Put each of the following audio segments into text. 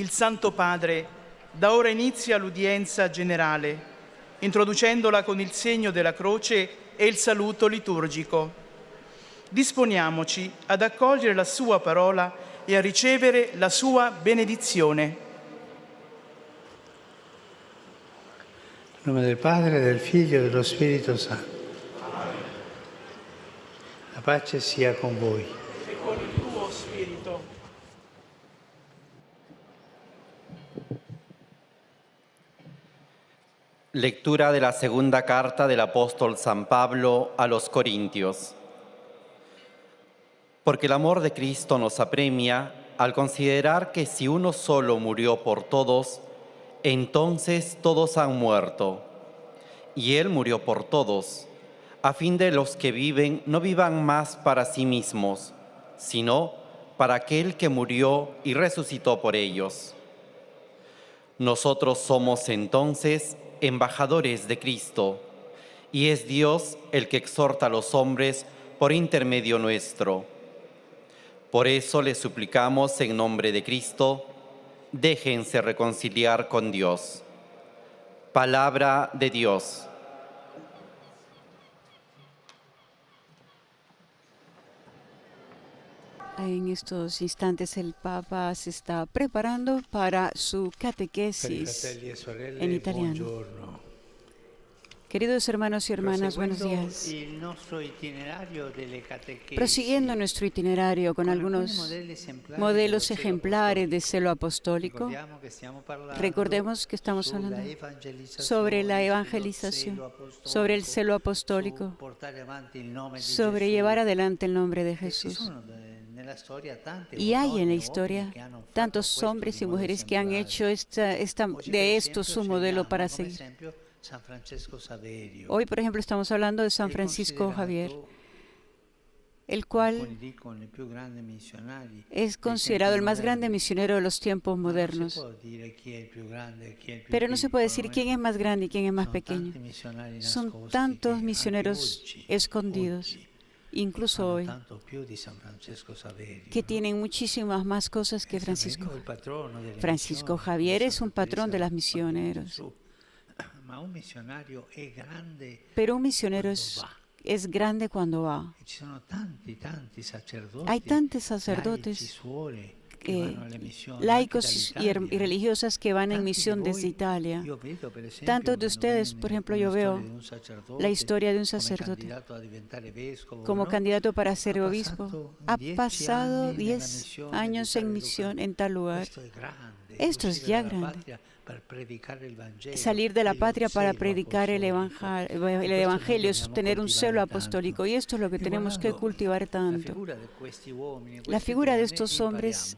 il Santo Padre da ora inizia l'udienza generale, introducendola con il segno della croce e il saluto liturgico. Disponiamoci ad accogliere la sua parola e a ricevere la sua benedizione. Nel nome del Padre, del Figlio e dello Spirito Santo. La pace sia con voi. E con il tuo spirito. Lectura de la segunda carta del apóstol San Pablo a los Corintios. Porque el amor de Cristo nos apremia al considerar que si uno solo murió por todos, entonces todos han muerto. Y Él murió por todos, a fin de los que viven no vivan más para sí mismos, sino para aquel que murió y resucitó por ellos. Nosotros somos entonces embajadores de Cristo, y es Dios el que exhorta a los hombres por intermedio nuestro. Por eso les suplicamos en nombre de Cristo, déjense reconciliar con Dios. Palabra de Dios. En estos instantes el Papa se está preparando para su catequesis en italiano. Queridos hermanos y hermanas, buenos días. Prosiguiendo nuestro itinerario con algunos modelos ejemplares de celo apostólico, recordemos que estamos hablando sobre la evangelización, sobre el celo apostólico, sobre llevar adelante el nombre de Jesús. Y hay en la historia tantos hombres y mujeres que han hecho de esto su modelo para seguir. Hoy, por ejemplo, estamos hablando de San Francisco Javier, el cual es considerado el más grande misionero de los tiempos modernos. Pero no se puede decir quién es más grande y quién es más pequeño. Son tantos misioneros escondidos, incluso hoy, que tienen muchísimas más cosas que Francisco. Francisco Javier es un patrón de las misioneros. Pero un misionero es grande cuando va. Hay tantos sacerdotes, laicos y religiosas que van en misión desde Italia. Tantos de ustedes, por ejemplo, yo veo la historia de un sacerdote como candidato para ser obispo. Ha pasado 10 años en misión en tal lugar. Esto es ya grande. Salir de la patria para predicar el Evangelio es tener un celo apostólico, y esto es lo que tenemos que cultivar tanto. La figura de estos hombres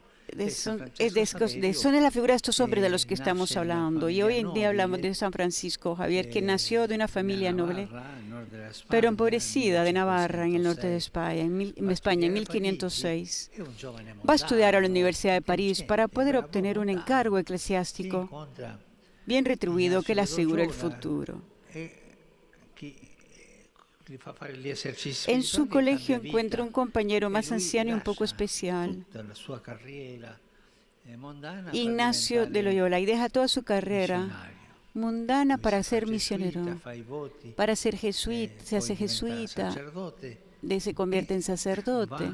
son la figura de estos hombres de los que estamos hablando, y hoy en día hablamos de San Francisco Javier, que nació de una familia noble, pero empobrecida, de Navarra, en el norte de España, en 1506. Va a estudiar a la Universidad de París para poder obtener un encargo eclesiástico bien retribuido que le asegure el futuro. En su colegio encuentra un compañero más anciano y un poco especial, Ignacio de Loyola, y deja toda su carrera mundana para ser misionero, para ser jesuita, se hace jesuita, se convierte en sacerdote,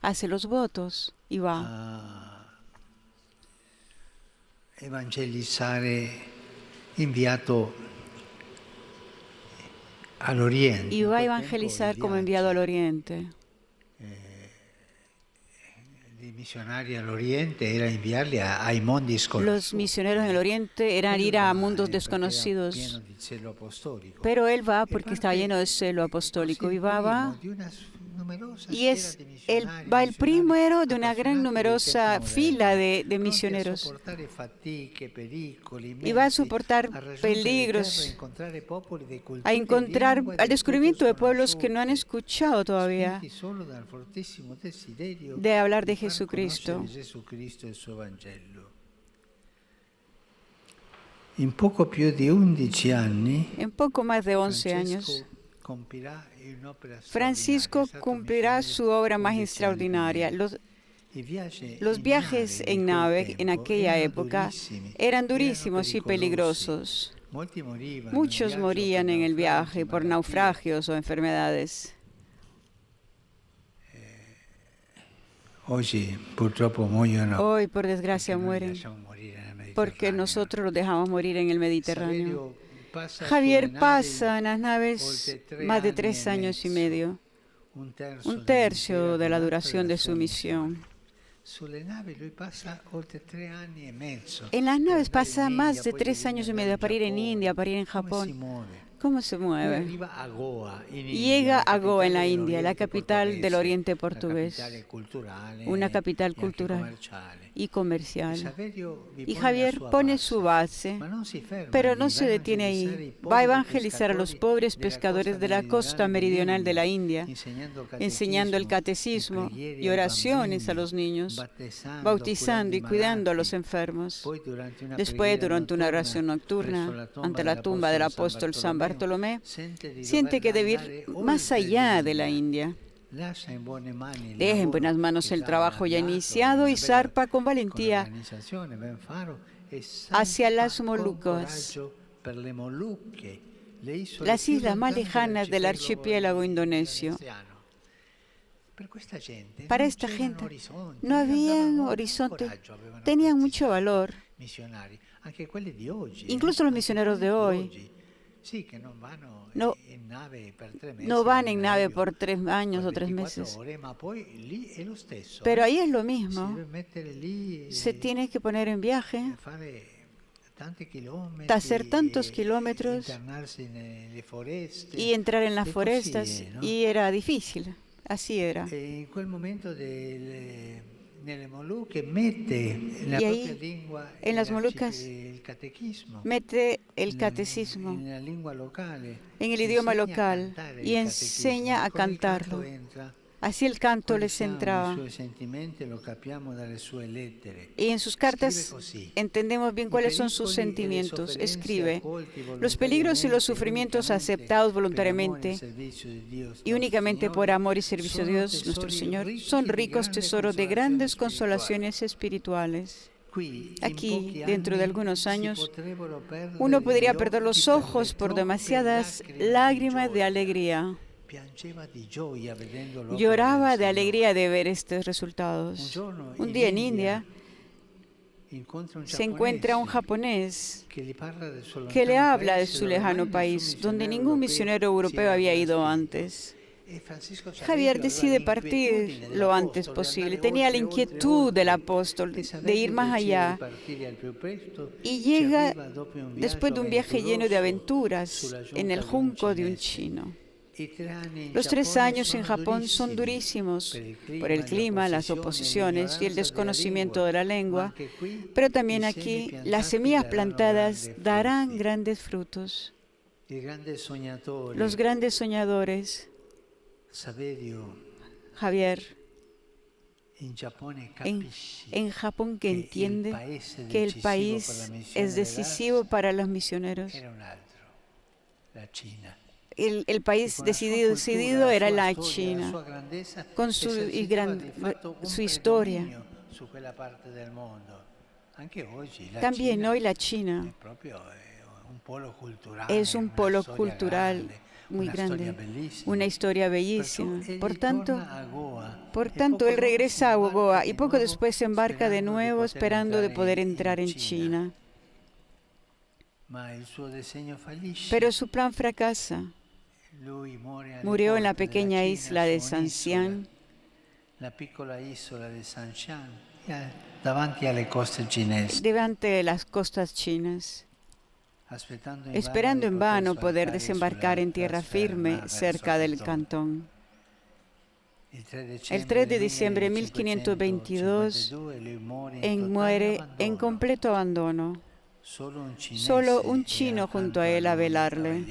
hace los votos y va. Evangelizzare inviato al Oriente. Y va a evangelizar como enviado al Oriente. Los misioneros en el Oriente eran ir a mundos desconocidos, pero él va porque está lleno de celo apostólico, y va y va el primero de una gran numerosa fila de misioneros, y va a soportar peligros, al descubrimiento de pueblos que no han escuchado todavía de hablar de Jesucristo. En poco más de 11 años, Francisco cumplirá su obra más extraordinaria. Los viajes en nave en aquella época eran durísimos y peligrosos. Muchos morían en el viaje por naufragios o enfermedades. Hoy, por desgracia, mueren porque nosotros los dejamos morir en el Mediterráneo. Javier pasa en las naves más de 3 años y medio, un tercio de la duración de su misión. En las naves pasa más de 3 años y medio para ir en India, para ir en Japón. ¿Cómo se mueve? Llega a Goa, en la India, la capital del Oriente portugués, una capital cultural y comercial. Y Javier pone su base, pero no se detiene ahí. Va a evangelizar a los pobres pescadores de la costa meridional de la India, enseñando el catecismo y oraciones a los niños, bautizando y cuidando a los enfermos. Después, durante una oración nocturna ante la tumba del apóstol San Bartolomé, siente que debe ir más allá de la India. Deja en buenas manos el trabajo ya iniciado y zarpa con valentía hacia las Molucas, las islas más lejanas del archipiélago indonesio. Para esta gente no había horizonte, tenían mucho valor. Incluso los misioneros de hoy no van en nave por 3 años o 3 meses. Pero ahí es lo mismo. Se tiene que poner en viaje, hacer tantos kilómetros y entrar en las forestas. Y era difícil. Así era. Y ahí, en las Molucas, mete el catecismo en el idioma local y enseña a cantarlo. Así el canto les entraba. Y en sus cartas entendemos bien cuáles son sus sentimientos. Escribe: los peligros y los sufrimientos aceptados voluntariamente y únicamente por amor y servicio a Dios, nuestro Señor, son ricos tesoros de grandes consolaciones espirituales. Aquí, dentro de algunos años, uno podría perder los ojos por demasiadas lágrimas de alegría. Lloraba de alegría de ver estos resultados. Un día en India se encuentra un japonés que le habla de su lejano país, donde ningún misionero europeo había ido antes. Javier decide partir lo antes posible. Tenía la inquietud del apóstol de ir más allá y llega después de un viaje lleno de aventuras en el junco de un chino. Los 3 años en Japón son durísimos por el clima, las oposiciones y el desconocimiento de la lengua, pero también aquí las semillas plantadas darán grandes frutos. Los grandes soñadores, Javier, en Japón, que entiende que el país es decisivo para los misioneros. El país decidido era la China, con su historia. También hoy la China es un polo cultural muy grande, una historia bellísima. Por tanto, él regresa a Goa y poco después se embarca de nuevo esperando de poder entrar en China. Pero su plan fracasa. Murió en la pequeña isla de Sanxian, delante de las costas chinas, esperando en vano poder desembarcar en tierra firme cerca del Cantón. El 3 de diciembre de 1522, muere en completo abandono. Solo un chino junto a él a velarle.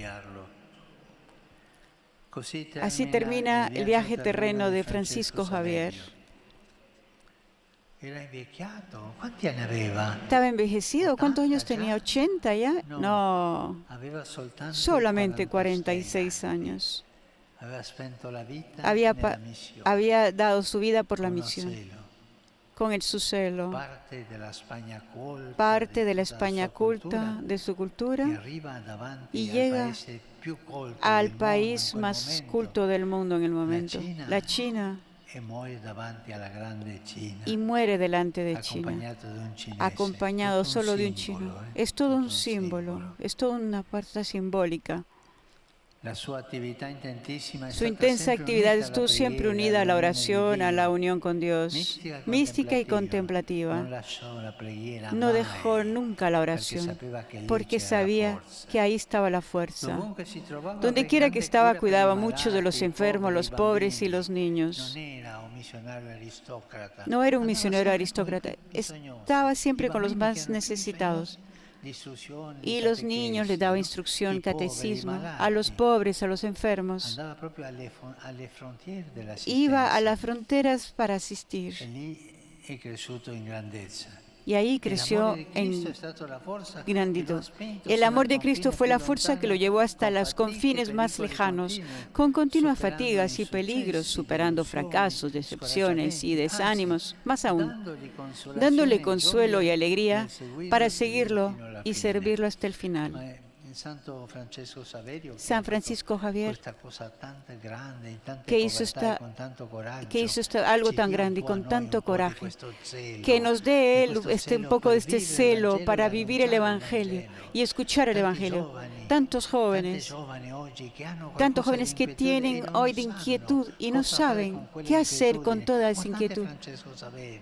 Así termina el viaje terreno de Francisco Javier. ¿Estaba envejecido? ¿Cuántos años tenía? ¿80 ya? No, solamente 46 años. Había dado su vida por la misión con su celo, parte de la España culta, de su cultura, y llega al país más culto del mundo en el momento, la China, y muere delante de China, acompañado solo de un chino. Es todo un símbolo, es toda una parte simbólica. Su intensa actividad estuvo siempre unida a la oración, a la unión con Dios, mística y contemplativa. No dejó nunca la oración, porque sabía que ahí estaba la fuerza. Donde quiera que estaba, cuidaba mucho de los enfermos, los pobres y los niños. No era un misionero aristócrata, estaba siempre con los más necesitados. Y los niños les daba instrucción, catecismo, a los pobres, a los enfermos. Iba a las fronteras para asistir. Y ahí creció en gratitud. El amor de Cristo fue la fuerza que lo llevó hasta los confines más lejanos, con continuas fatigas y peligros, superando fracasos, decepciones y desánimos, más aún, dándole consuelo y alegría para seguirlo y servirlo hasta el final. San Francisco Xavier, que hizo algo tan grande y con tanto coraje, que nos dé Él un poco de este celo para vivir el Evangelio y escuchar el Evangelio. Tantos jóvenes que tienen hoy de inquietud y no saben qué hacer con toda esa inquietud.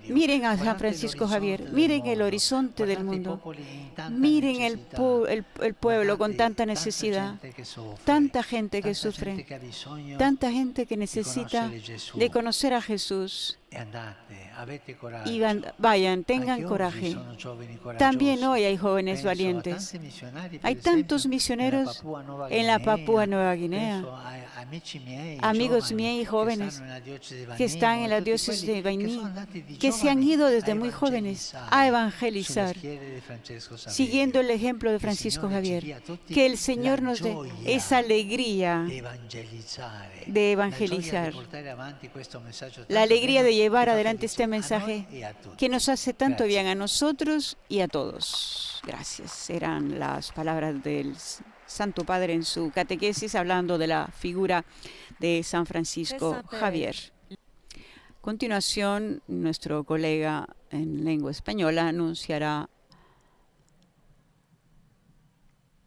Miren a San Francisco Xavier, miren el horizonte del mundo, miren el pueblo con tanta necesidad, tanta gente que sufre, tanta gente que necesita de conocer a Jesús. Y vayan, tengan coraje. También hoy hay jóvenes valientes. Hay tantos misioneros en la Papúa Nueva Guinea, amigos míos y jóvenes que están en la diócesis de Bainí, que se han ido desde muy jóvenes a evangelizar, siguiendo el ejemplo de Francisco Xavier. Que el Señor nos dé esa alegría de evangelizar, la alegría de llevar adelante este mensaje que nos hace tanto bien a nosotros y a todos. Gracias. Eran las palabras del Santo Padre en su catequesis hablando de la figura de San Francisco Xavier. A continuación, nuestro colega en lengua española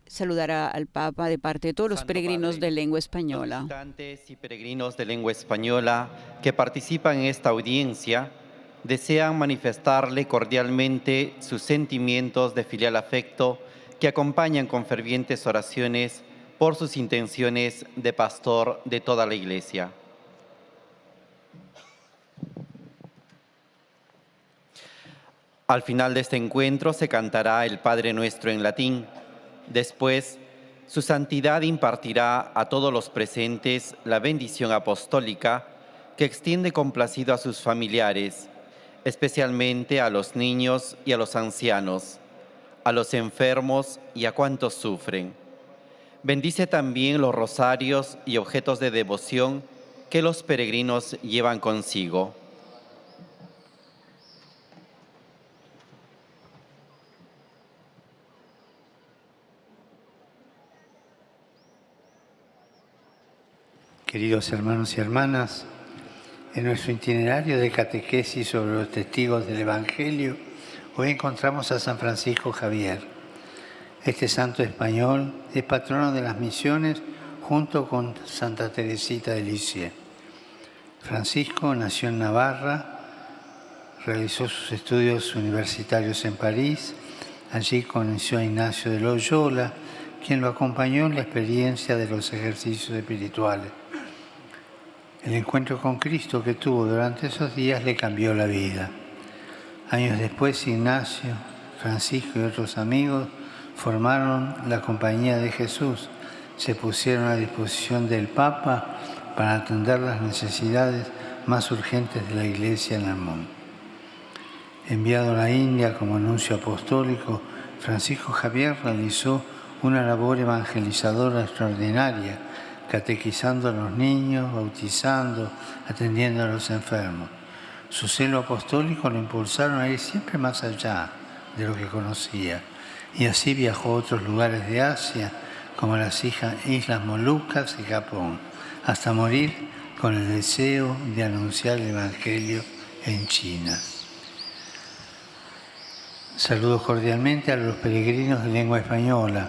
saludará al Papa de parte de todos los peregrinos de lengua española. Los visitantes y peregrinos de lengua española que participan en esta audiencia desean manifestarle cordialmente sus sentimientos de filial afecto que acompañan con fervientes oraciones por sus intenciones de pastor de toda la Iglesia. Al final de este encuentro se cantará el Padre Nuestro en latín. Después, su santidad impartirá a todos los presentes la bendición apostólica que extiende complacido a sus familiares, especialmente a los niños y a los ancianos, a los enfermos y a cuantos sufren. Bendice también los rosarios y objetos de devoción que los peregrinos llevan consigo. Queridos hermanos y hermanas, en nuestro itinerario de catequesis sobre los testigos del Evangelio, hoy encontramos a San Francisco Xavier. Este santo español es patrono de las misiones junto con Santa Teresita de Lisieux. Francisco nació en Navarra, realizó sus estudios universitarios en París. Allí conoció a Ignacio de Loyola, quien lo acompañó en la experiencia de los ejercicios espirituales. El encuentro con Cristo que tuvo durante esos días le cambió la vida. Años después, Ignacio, Francisco y otros amigos formaron la Compañía de Jesús. Se pusieron a disposición del Papa para atender las necesidades más urgentes de la Iglesia en el mundo. Enviado a la India como nuncio apostólico, Francisco Xavier realizó una labor evangelizadora extraordinaria, catequizando a los niños, bautizando, atendiendo a los enfermos. Su celo apostólico lo impulsaron a ir siempre más allá de lo que conocía, y así viajó a otros lugares de Asia, como las Islas Molucas y Japón, hasta morir con el deseo de anunciar el Evangelio en China. Saludo cordialmente a los peregrinos de lengua española.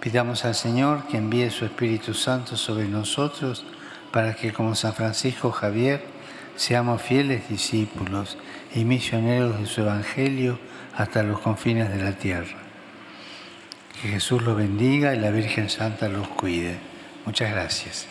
Pidamos al Señor que envíe su Espíritu Santo sobre nosotros para que, como San Francisco Javier, seamos fieles discípulos y misioneros de su Evangelio hasta los confines de la tierra. Que Jesús los bendiga y la Virgen Santa los cuide. Muchas gracias.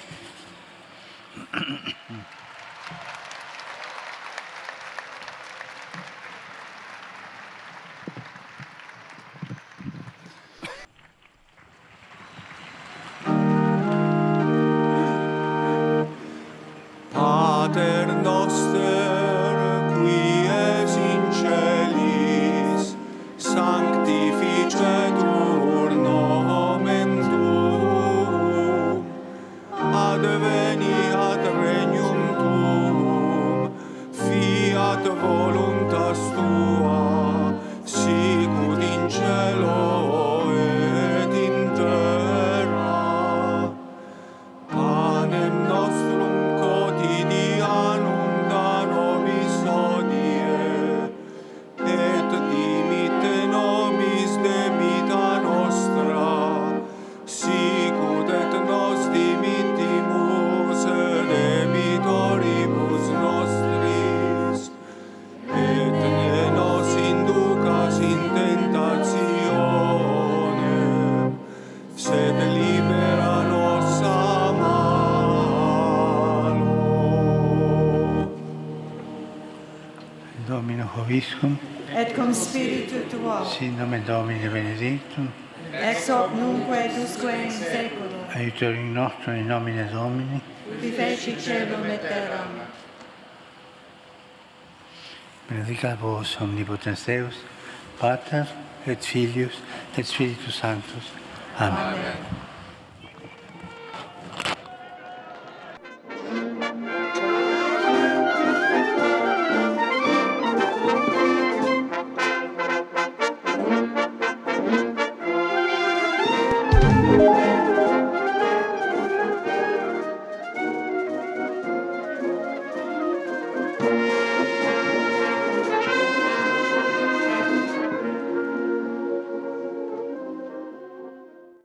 Pater noster, qui es in celis, sanctificetur nomen tuum, adveniat regnum tuum, fiat voluntas tua, sicut in cielo et in terra. Panem nostrum quotidianum da nobis hodie, et dimitte nobis debita nostra, sicut et nos dimittimus debitoribus nostris, et ne nos inducas in tentationem, sed libera nos a malo. Domino Hoviscum, Et cum spiritu tuo, sin nomen Domini benedictum, ex hoc nunquam et usque in seculum, aiutorium nostrum in nomine Domini, qui feci celum et terram. benedicat vos omnipotens Deus, Pater et Filius et Spiritus Sanctus. Amen.